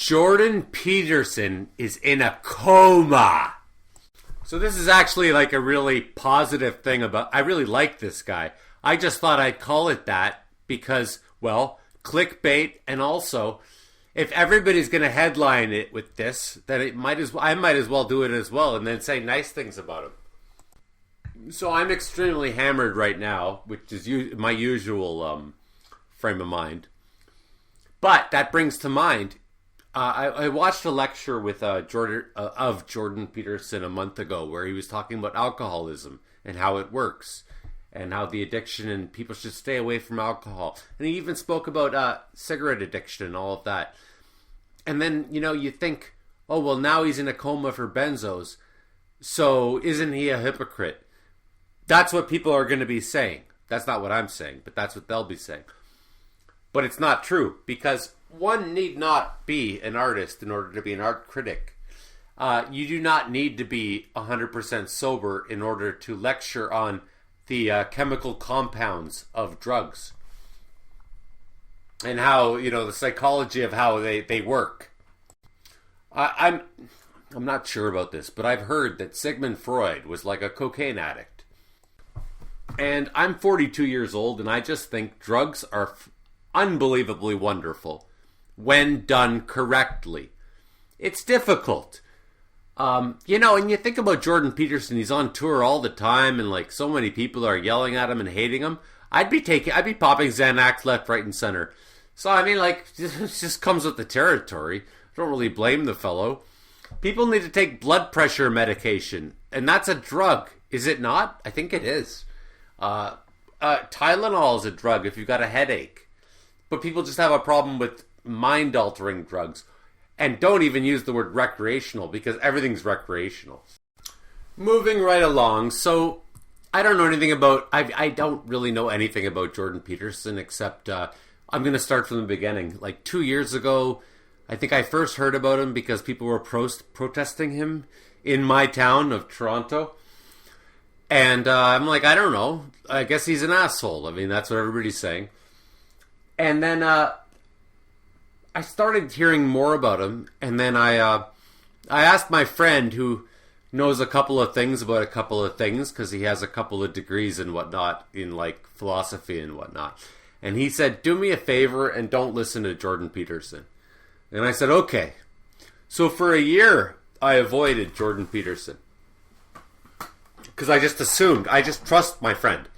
Jordan Peterson is in a coma. So this is actually like a really positive thing about... I really like this guy. I just thought I'd call it that because, well, clickbait, and also, if everybody's going to headline it with this, then I might as well do it as well and then say nice things about him. So I'm extremely hammered right now, which is my usual frame of mind. But that brings to mind... I watched a lecture with Jordan Peterson a month ago where he was talking about alcoholism and how it works and how the addiction and people should stay away from alcohol. And he even spoke about cigarette addiction and all of that. And then, you think, oh, well, now he's in a coma for benzos. So isn't he a hypocrite? That's what people are going to be saying. That's not what I'm saying, but that's what they'll be saying. But it's not true, because one need not be an artist in order to be an art critic. You do not need to be 100% sober in order to lecture on the chemical compounds of drugs. And how, the psychology of how they work. I'm not sure about this, but I've heard that Sigmund Freud was like a cocaine addict. And I'm 42 years old, and I just think drugs are unbelievably wonderful when done correctly. It's difficult. And you think about Jordan Peterson, he's on tour all the time, and like so many people are yelling at him and hating him. I'd be popping Xanax left, right, and center. So I mean, like, it just comes with the territory. I don't really blame the fellow. People need to take blood pressure medication, and that's a drug, is it not? I think it is. Tylenol is a drug if you've got a headache. But people just have a problem with mind-altering drugs. And don't even use the word recreational, because everything's recreational. Moving right along, so I don't know anything about... I don't really know anything about Jordan Peterson, except I'm going to start from the beginning. Like 2 years ago, I think I first heard about him because people were protesting him in my town of Toronto. And I'm like, I don't know. I guess he's an asshole. I mean, that's what everybody's saying. And then I started hearing more about him, and then I asked my friend who knows a couple of things about a couple of things, because he has a couple of degrees and whatnot in like philosophy and whatnot. And he said, do me a favor and don't listen to Jordan Peterson. And I said, okay. So for a year, I avoided Jordan Peterson. Because I just assumed, I just trust my friend.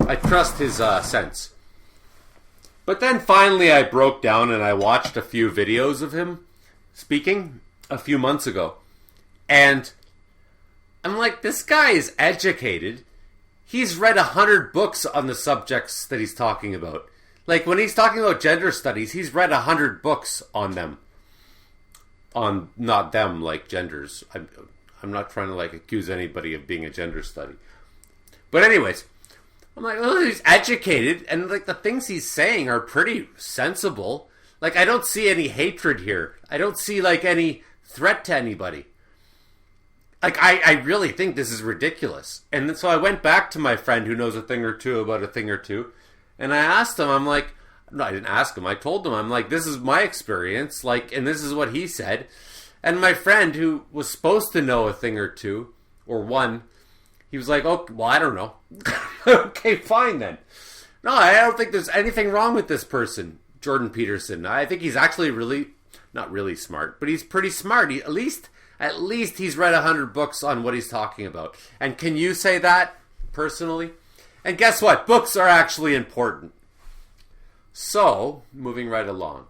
I trust his sense. But then finally I broke down and I watched a few videos of him speaking a few months ago. And I'm like, this guy is educated. He's read 100 books on the subjects that he's talking about. Like when he's talking about gender studies, he's read 100 books on them. On, not them, like genders. I'm not trying to like accuse anybody of being a gender study. But anyways, I'm like, oh, he's educated, and like the things he's saying are pretty sensible. Like, I don't see any hatred here. I don't see like any threat to anybody. Like, I really think this is ridiculous. And so I went back to my friend who knows a thing or two about a thing or two, and I asked him, I'm like, no, I didn't ask him. I told him, I'm like, this is my experience, like, and this is what he said. And my friend who was supposed to know a thing or two, or one, he was like, oh, well, I don't know. Okay, fine then. No, I don't think there's anything wrong with this person, Jordan Peterson. I think he's actually really, not really smart, but he's pretty smart. At least he's read 100 books on what he's talking about. And can you say that, personally? And guess what? Books are actually important. So, moving right along.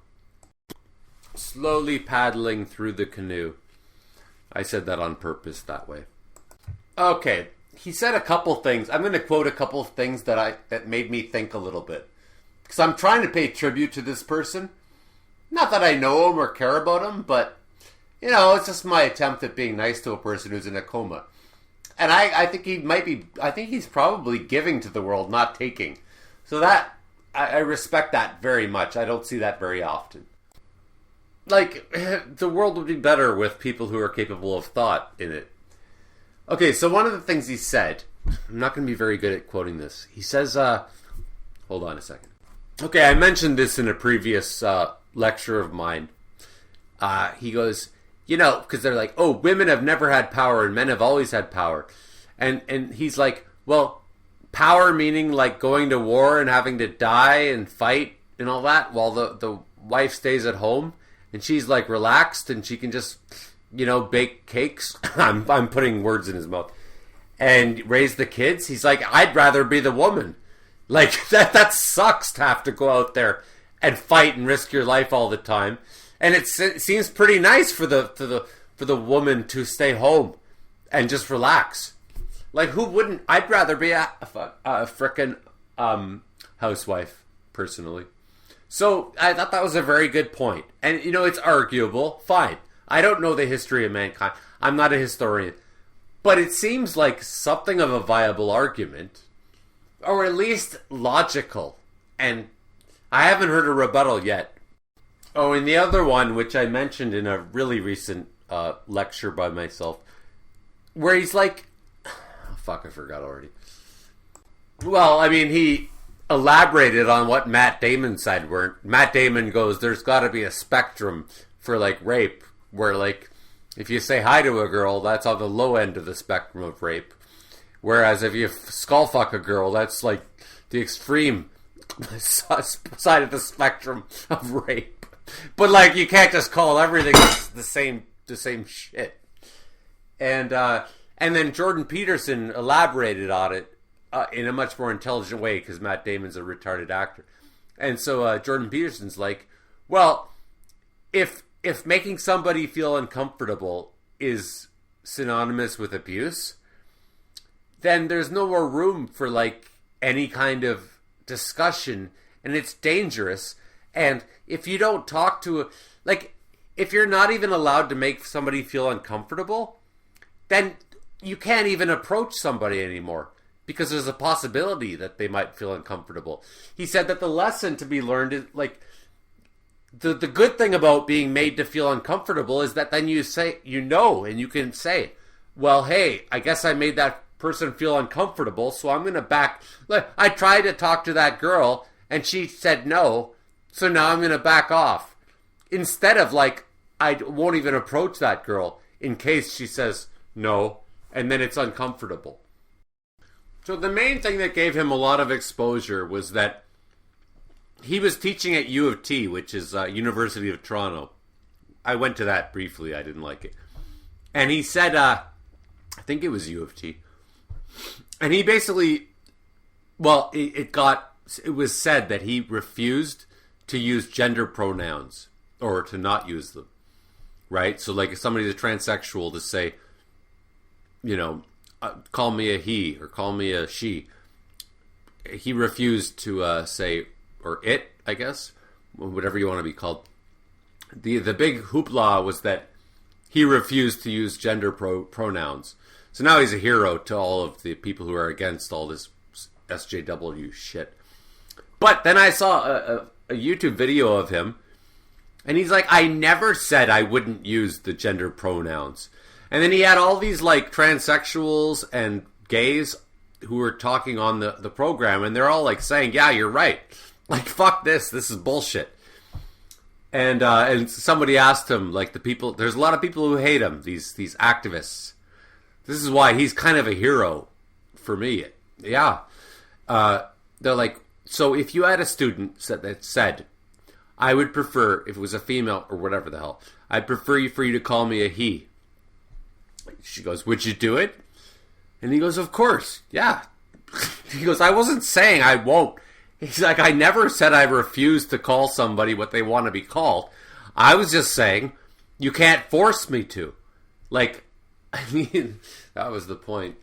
Slowly paddling through the canoe. I said that on purpose that way. Okay. He said a couple things. I'm going to quote a couple of things that made me think a little bit. Because I'm trying to pay tribute to this person. Not that I know him or care about him, but, it's just my attempt at being nice to a person who's in a coma. And I think he's probably giving to the world, not taking. So that, I respect that very much. I don't see that very often. Like, the world would be better with people who are capable of thought in it. Okay, so one of the things he said, I'm not going to be very good at quoting this. He says, hold on a second. Okay, I mentioned this in a previous lecture of mine. he goes, because they're like, oh, women have never had power and men have always had power. And he's like, well, power meaning like going to war and having to die and fight and all that while the wife stays at home and she's like relaxed and she can just, bake cakes. I'm putting words in his mouth. And raise the kids. He's like, I'd rather be the woman. Like that sucks to have to go out there and fight and risk your life all the time. And it seems pretty nice for the woman to stay home and just relax. Like, who wouldn't? I'd rather be a frickin' housewife, personally. So I thought that was a very good point. And, it's arguable. Fine. I don't know the history of mankind. I'm not a historian. But it seems like something of a viable argument. Or at least logical. And I haven't heard a rebuttal yet. Oh, and the other one, which I mentioned in a really recent lecture by myself, where he's like... Fuck, I forgot already. Well, I mean, he elaborated on what Matt Damon said, where Matt Damon goes, there's got to be a spectrum for, like, rape, where, like, if you say hi to a girl, that's on the low end of the spectrum of rape. Whereas if you skull fuck a girl, that's, like, the extreme side of the spectrum of rape. But, like, you can't just call everything the same shit. And then Jordan Peterson elaborated on it in a much more intelligent way because Matt Damon's a retarded actor. And so Jordan Peterson's like, well, if making somebody feel uncomfortable is synonymous with abuse, then there's no more room for like any kind of discussion, and it's dangerous. And if you don't talk to if you're not even allowed to make somebody feel uncomfortable, then you can't even approach somebody anymore because there's a possibility that they might feel uncomfortable. He said that the lesson to be learned is like the good thing about being made to feel uncomfortable is that then you say, and you can say, well, hey, I guess I made that person feel uncomfortable, so I'm going to back. Like, I tried to talk to that girl and she said no, so now I'm going to back off. Instead of like, I won't even approach that girl in case she says no. And then it's uncomfortable. So the main thing that gave him a lot of exposure was that he was teaching at U of T, which is University of Toronto. I went to that briefly. I didn't like it. And he said, I think it was U of T. And he basically, it was said that he refused to use gender pronouns or to not use them. Right? So like if somebody's a transsexual, to say, call me a he or call me a she. He refused to say, or it, I guess, whatever you want to be called. The big hoopla was that he refused to use gender pronouns. So now he's a hero to all of the people who are against all this SJW shit. But then I saw a YouTube video of him, and he's like, I never said I wouldn't use the gender pronouns. And then he had all these like transsexuals and gays who were talking on the program, and they're all like saying, yeah, you're right. Like, fuck this is bullshit. And somebody asked him, like, there's a lot of people who hate him, these activists. This is why he's kind of a hero for me. Yeah. They're like, so if you had a student that said, I would prefer, if it was a female or whatever the hell, I'd prefer for you to call me a he. She goes, would you do it? And he goes, of course. Yeah. He goes, I wasn't saying I won't. He's like, I never said I refuse to call somebody what they want to be called. I was just saying, you can't force me to. Like, I mean, that was the point.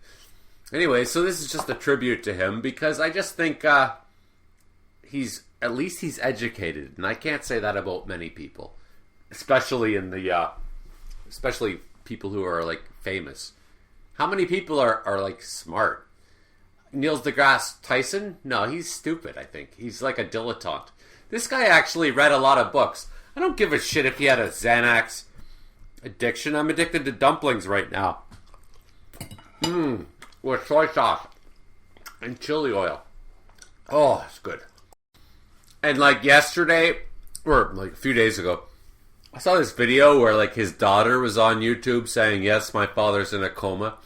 Anyway, so this is just a tribute to him because I just think he's educated, and I can't say that about many people, especially in the especially people who are like famous. How many people are like smart? Neil deGrasse Tyson? No, he's stupid, I think. He's like a dilettante. This guy actually read a lot of books. I don't give a shit if he had a Xanax addiction. I'm addicted to dumplings right now. With soy sauce and chili oil. Oh, it's good. And like yesterday, or like a few days ago, I saw this video where like his daughter was on YouTube saying, yes, my father's in a coma.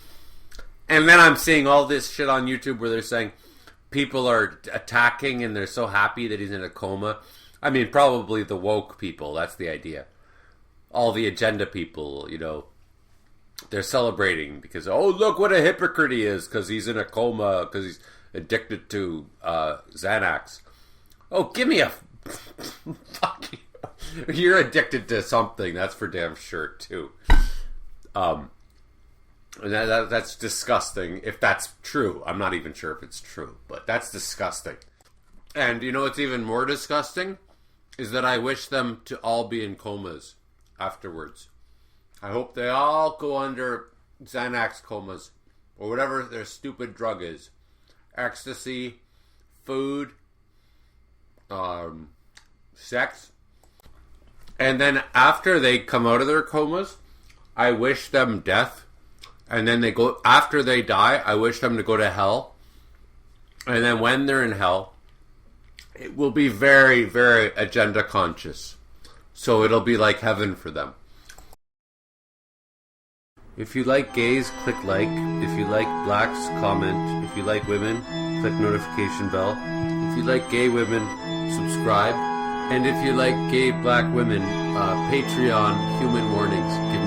And then I'm seeing all this shit on YouTube where they're saying people are attacking and they're so happy that he's in a coma. I mean, probably the woke people, that's the idea. All the agenda people, you know, they're celebrating because, oh, look what a hypocrite he is because he's in a coma, because he's addicted to Xanax. Oh, give me a... Fuck you. You're addicted to something, that's for damn sure, too. And that's disgusting, if that's true. I'm not even sure if it's true, but that's disgusting. And you know what's even more disgusting? Is that I wish them to all be in comas afterwards. I hope they all go under Xanax comas, or whatever their stupid drug is. Ecstasy, food, sex. And then after they come out of their comas, I wish them death. And then they go, after they die, I wish them to go to hell. And then when they're in hell, it will be very, very agenda conscious. So it'll be like heaven for them. If you like gays, click like. If you like blacks, comment. If you like women, click notification bell. If you like gay women, subscribe. And if you like gay black women, Patreon, Human Warnings, give